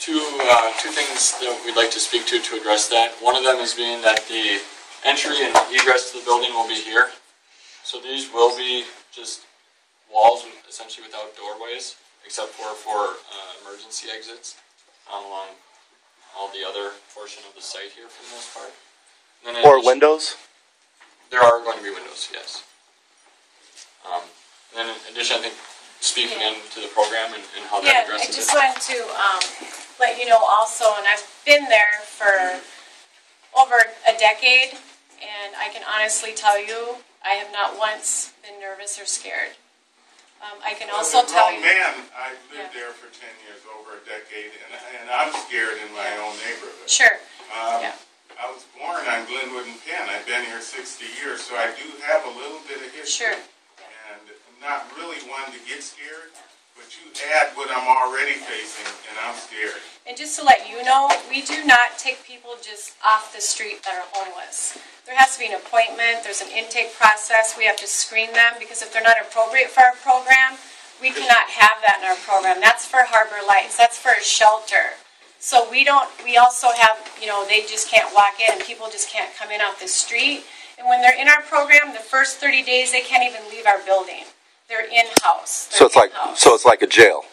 two things that we'd like to speak to address that. One of them is being that the entry and egress to the building will be here. So these will be just walls essentially without doorways, except for emergency exits along all the other portion of the site here for the most part. And then Or windows? There are going to be windows, yes. And then in addition, I think speaking into the program and how that addresses it. I just wanted to let you know also, and I've been there for over a decade, and I can honestly tell you, I have not once been nervous or scared. I can also tell you... Man, I lived there for 10 years, over a decade, and I'm scared in my own neighborhood. Sure. I was born on Glenwood and Penn. I've been here 60 years, so I do have a little bit of history. Sure. And I'm not really one to get scared, but you add what I'm already facing, and I'm scared. And just to let you know, we do not take people just off the street that are homeless. There has to be an appointment, there's an intake process, we have to screen them, because if they're not appropriate for our program, we cannot have that in our program. That's for Harbor Lights, that's for a shelter. So we also have, they just can't walk in, and people just can't come in off the street. And when they're in our program, the first 30 days, they can't even leave our building. They're in-house. So it's like a jail.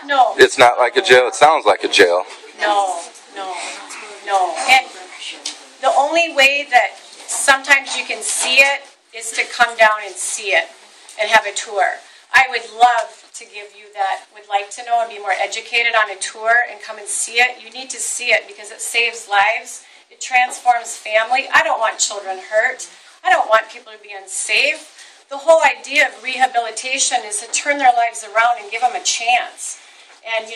No. It's not like a jail. It sounds like a jail. No. And the only way that sometimes you can see it is to come down and see it and have a tour. I would love to give you that, would like to know and be more educated on a tour and come and see it. You need to see it because it saves lives. It transforms family. I don't want children hurt. I don't want people to be unsafe. The whole idea of rehabilitation is to turn their lives around and give them a chance. And,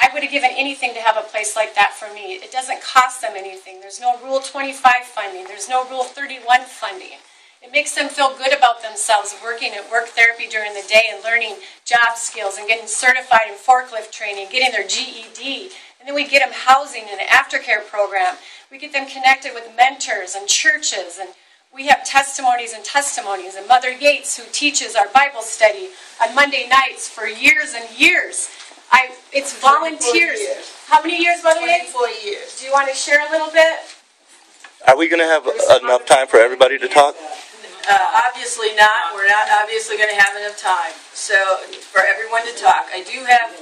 I would have given anything to have a place like that for me. It doesn't cost them anything. There's no Rule 25 funding. There's no Rule 31 funding. It makes them feel good about themselves working at work therapy during the day and learning job skills and getting certified in forklift training, getting their GED. And then we get them housing and an aftercare program. We get them connected with mentors and churches. And we have testimonies. And Mother Yates, who teaches our Bible study on Monday nights for years and years. It's volunteers. How many years, Mother Yates? 24 years. Do you want to share a little bit? Are we going to have enough time for everybody to talk? Obviously not. We're not obviously going to have enough time. So, for everyone to talk. I do have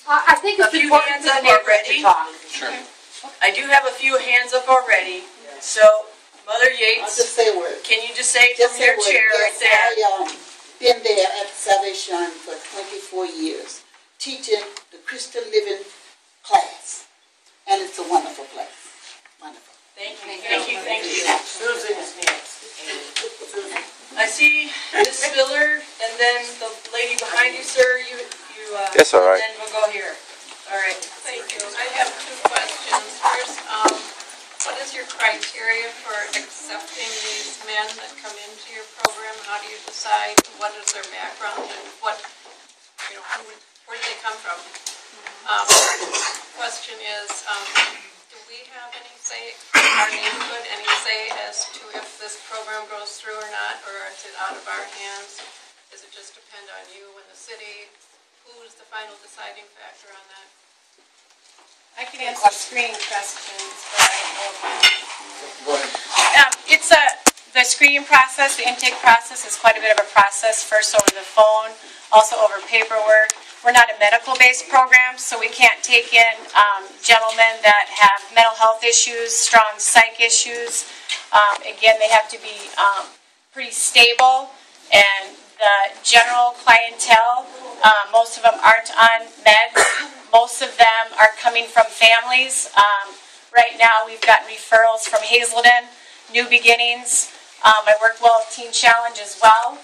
I think it's a few important hands up for already. to talk. Sure. I do have a few hands up already. So, Mother I'll Yates, just say a word. can you just say Just from your say a word. chair right Yes, there? I been there at Salvation for 24 years, teaching the Christian Living class, and it's a wonderful place. Wonderful. Thank you. Susan is next. I see Miss Miller, and then the lady behind you, sir. That's all right. And then we'll go here. All right. Thank you. I have two questions. First, what is your criteria for accepting these men that come into your program? How do you decide what is their background and where do they come from? Question is, do we have any say, our neighborhood, any say as to if this program goes through or not, or is it out of our hands? Does it just depend on you and the city? Who's the final deciding factor on that? I can answer screening questions, but I don't know. The screening process, the intake process is quite a bit of a process, first over the phone, also over paperwork. We're not a medical-based program, so we can't take in gentlemen that have mental health issues, strong psych issues. Again, they have to be pretty stable, and the general clientele, most of them aren't on meds. Most of them are coming from families. Right now, we've got referrals from Hazelden, New Beginnings. I work well with Teen Challenge as well.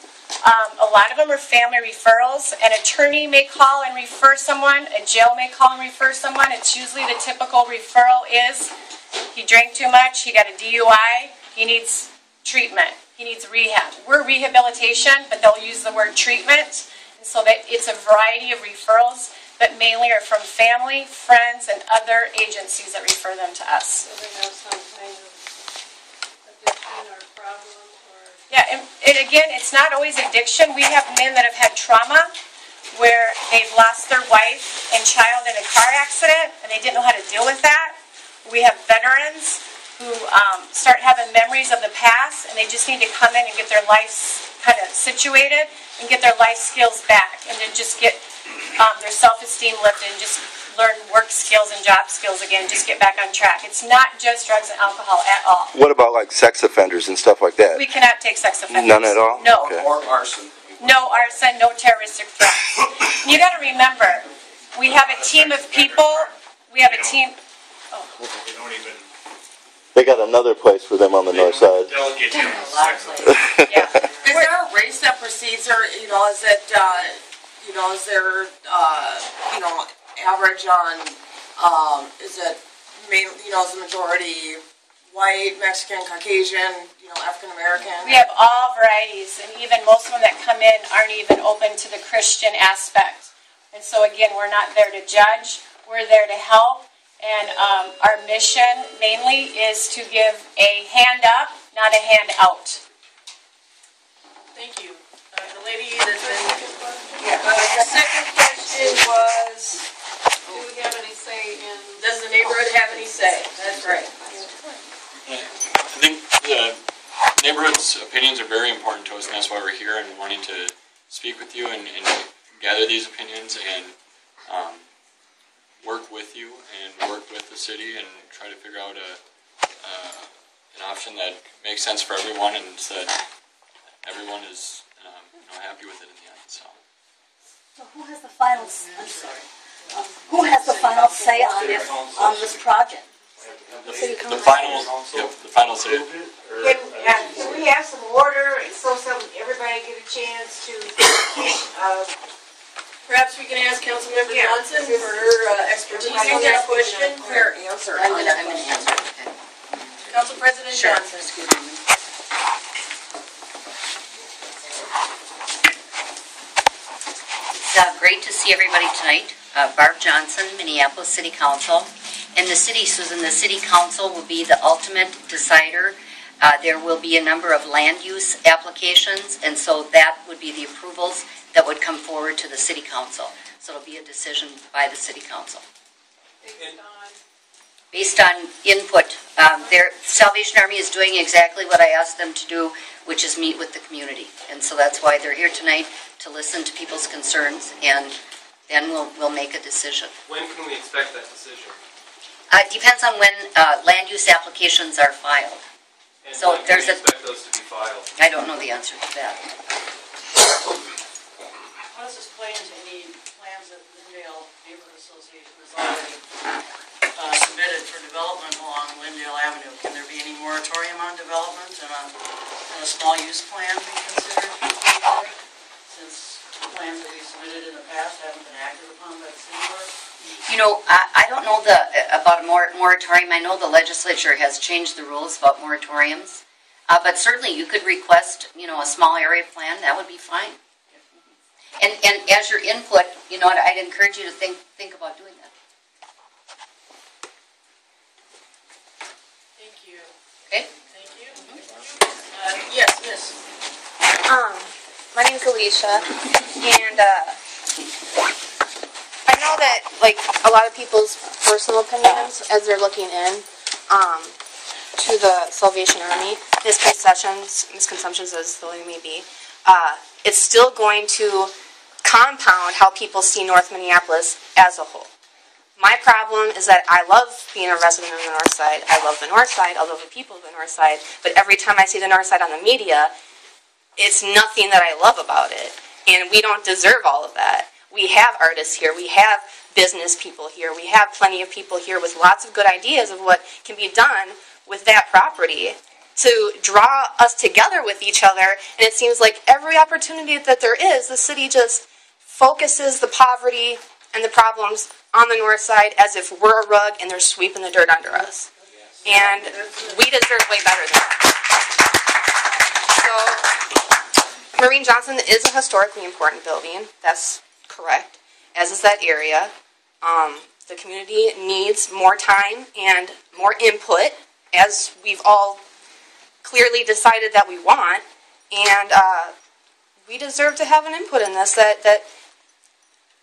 A lot of them are family referrals. An attorney may call and refer someone. A jail may call and refer someone. It's usually the typical referral is he drank too much, he got a DUI, he needs treatment, he needs rehab. We're rehabilitation, but they'll use the word treatment. And so that it's a variety of referrals, but mainly are from family, friends, and other agencies that refer them to us. So they have some kind of addiction or problem or... Yeah, and again, it's not always addiction. We have men that have had trauma. where they've lost their wife and child in a car accident and they didn't know how to deal with that. We have veterans who start having memories of the past and they just need to come in and get their lives kind of situated and get their life skills back and then just get their self-esteem lifted and just learn work skills and job skills again, just get back on track. It's not just drugs and alcohol at all. What about like sex offenders and stuff like that? We cannot take sex offenders. None at all? No. Okay. Or arson. No arson, no terroristic threats. You got to remember, we have a team of people. We have a team. Oh. They don't even They got another place for them on the north side. delegate them sex. Yeah. Is there a race that precedes her? Is it, is there, average on, is it, is the majority white, Mexican, Caucasian, African American? We have all varieties, and even most of them that come in aren't even open to the Christian aspect. And so again, we're not there to judge, we're there to help, and our mission mainly is to give a hand up, not a hand out. Thank you. The lady that's been, the second question was, Do we have any say in? does the neighborhood have any say? That's right. I think the neighborhood's opinions are very important to us, and that's why we're here and wanting to speak with you and gather these opinions and work with you and work with the city and try to figure out an option that makes sense for everyone and so that everyone is happy with it in the end. So who has the final? I'm sorry. Who has the final say on this project? the final say. Can we have some order so everybody get a chance to Perhaps we can ask Councilmember Johnson for her expertise on that question. Her answer. I'm going to answer. Council President Johnson. Excuse me. It's great to see everybody tonight. Barb Johnson, Minneapolis City Council. And the city, Susan, the City Council will be the ultimate decider. There will be a number of land use applications, and so that would be the approvals that would come forward to the City Council. So it'll be a decision by the City Council. Based on input. Their Salvation Army is doing exactly what I asked them to do, which is meet with the community. And so that's why they're here tonight, to listen to people's concerns, and then we'll make a decision. When can we expect that decision? It depends on when land use applications are filed. And So when can there's we expect those to be filed? I don't know the answer to that. How does this play into any plans that Lyndale Neighborhood Association has already submitted for development along Lyndale Avenue? Can there be any moratorium on development and a small use plan be considered? Since plans that we submitted in the past haven't been acted upon by the city board? I don't know about a moratorium. I know the legislature has changed the rules about moratoriums. But certainly you could request, a small area plan. That would be fine. And as your input, I'd encourage you to think about doing that. Thank you. Okay? Thank you. Yes, miss. My name's Alicia, and I know that, a lot of people's personal opinions, as they're looking in to the Salvation Army, misconceptions as though they may be, it's still going to compound how people see North Minneapolis as a whole. My problem is that I love being a resident of the North Side. I love the North Side. I love the people of the North Side. But every time I see the North Side on the media, it's nothing that I love about it. And we don't deserve all of that. We have artists here. We have business people here. We have plenty of people here with lots of good ideas of what can be done with that property to draw us together with each other. And it seems like every opportunity that there is, the city just focuses the poverty and the problems on the North Side as if we're a rug and they're sweeping the dirt under us. And we deserve way better than that. So, Mereen Johnson is a historically important building. That's correct, as is that area. The community needs more time and more input, as we've all clearly decided that we want. And we deserve to have an input in this, that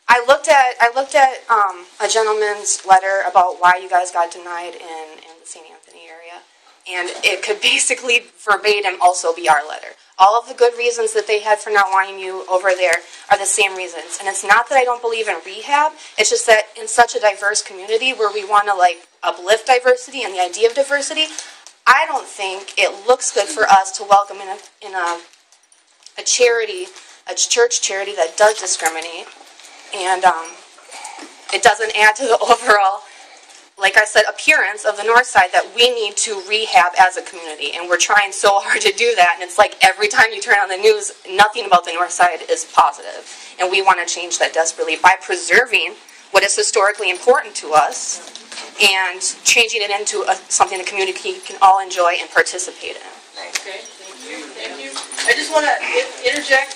I looked at a gentleman's letter about why you guys got denied in the St. Anthony area, and it could basically verbatim also be our letter. All of the good reasons that they had for not wanting you over there are the same reasons. And it's not that I don't believe in rehab, it's just that in such a diverse community where we want to like uplift diversity and the idea of diversity, I don't think it looks good for us to welcome in a charity, a church charity that does discriminate. And it doesn't add to the overall, like I said, appearance of the North Side that we need to rehab as a community. And we're trying so hard to do that. And it's like every time you turn on the news, nothing about the North Side is positive. And we want to change that desperately by preserving what is historically important to us and changing it into something the community can all enjoy and participate in. Okay, thank you. Thank you. I just want to interject.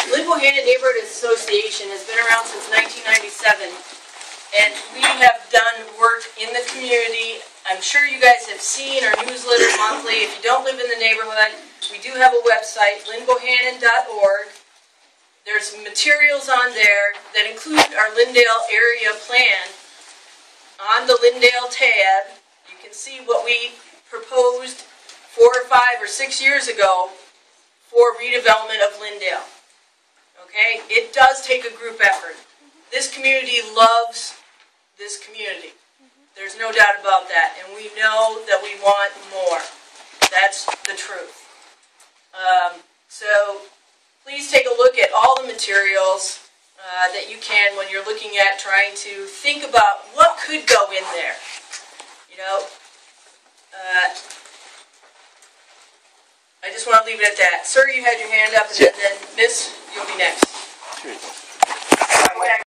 Lynn Bohanon Neighborhood Association has been around since 1997, and we have done work in the community. I'm sure you guys have seen our newsletter monthly. If you don't live in the neighborhood, we do have a website, lynnbohanon.org. There's materials on there that include our Lyndale area plan. On the Lyndale tab, you can see what we proposed 4 or 5 or 6 years ago for redevelopment of Lyndale. Okay, it does take a group effort. This community loves this community. There's no doubt about that, and we know that we want more. That's the truth. So please take a look at all the materials that you can when you're looking at trying to think about what could go in there. You know, I just want to leave it at that. Sir, you had your hand up, and then Miss, you'll be next.